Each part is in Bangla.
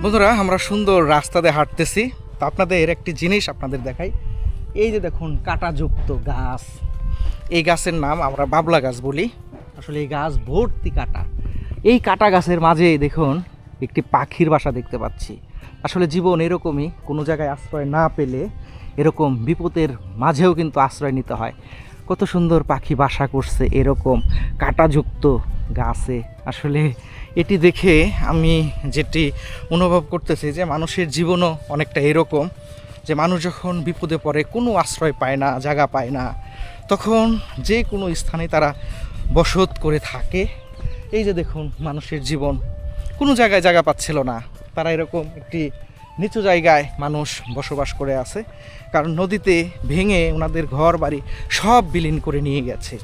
বন্ধুরা, আমরা সুন্দর রাস্তাতে হাঁটতেছি। তো আপনাদের একটি জিনিস আপনাদের দেখাই। এই যে দেখুন কাঁটাযুক্ত গাছ, এই গাছের নাম আমরা বাবলা গাছ বলি। আসলে এই গাছ ভর্তি কাঁটা। এই কাঁটা গাছের মাঝে দেখুন একটি পাখির বাসা দেখতে পাচ্ছি। আসলে জীবন এরকমই, কোনো জায়গায় আশ্রয় না পেলে এরকম বিপদের মাঝেও কিন্তু আশ্রয় নিতে হয়। কত সুন্দর পাখি বাসা করছে এরকম কাঁটাযুক্ত গাছে। আসলে এটি দেখে আমি যেটি অনুভব করতেছি যে মানুষের জীবনও অনেকটা এরকম, যে মানুষ যখন বিপদে পড়ে, কোনো আশ্রয় পায় না, জায়গা পায় না, তখন যে কোনো স্থানে তারা বসত করে থাকে। এই যে দেখুন মানুষের জীবন, কোনো জায়গায় জায়গা পাচ্ছিল না, তারা এরকম একটি নিচু জায়গায় মানুষ বসবাস করে আছে, কারণ নদীতে ভেঙে ওনাদের ঘর বাড়ি সব বিলীন করে নিয়ে গেছে।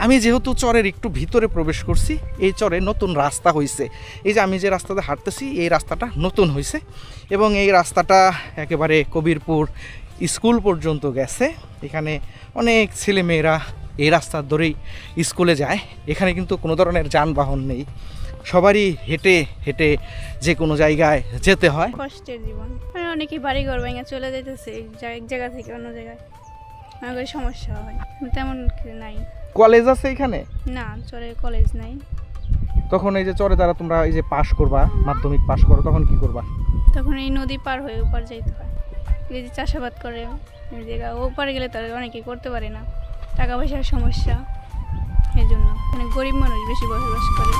আমি যেহেতু চরের একটু ভিতরে প্রবেশ করছি, এই চরে নতুন রাস্তা হয়েছে। এই যে আমি যে রাস্তাতে হাঁটতেছি, এই রাস্তাটা নতুন হয়েছে এবং এই রাস্তাটা একেবারে কবিরপুর স্কুল পর্যন্ত গেছে। এখানে অনেক ছেলেমেয়েরা এই রাস্তার ধরেই স্কুলে যায়। এখানে কিন্তু কোনো ধরনের যানবাহন নেই, সবারই হেঁটে হেঁটে যে কোনো জায়গায় যেতে হয়। কষ্টের জীবন, অনেকেই বাড়ি ঘর ভেঙে চলে যেতেছে এক জায়গা থেকে অন্য জায়গায়, অনেক সমস্যা হয়। তেমন কিছু নাই। কলেজ আছে এখানে? না, চরে কলেজ নাই। তখন এই যে চরে যারা তোমরা এই যে পাশ করবা, মাধ্যমিক পাশ করো, তখন কি করবা? তখন এই নদী পার হয়ে ওপার যাইতে হয়। এই যে চাষাবাদ করে এই জায়গা, ওপারে গেলে তারা অনেকেই করতে পারে না, টাকা পয়সার সমস্যা, এই জন্য অনেক গরিব মানুষ বেশি বসবাস করে।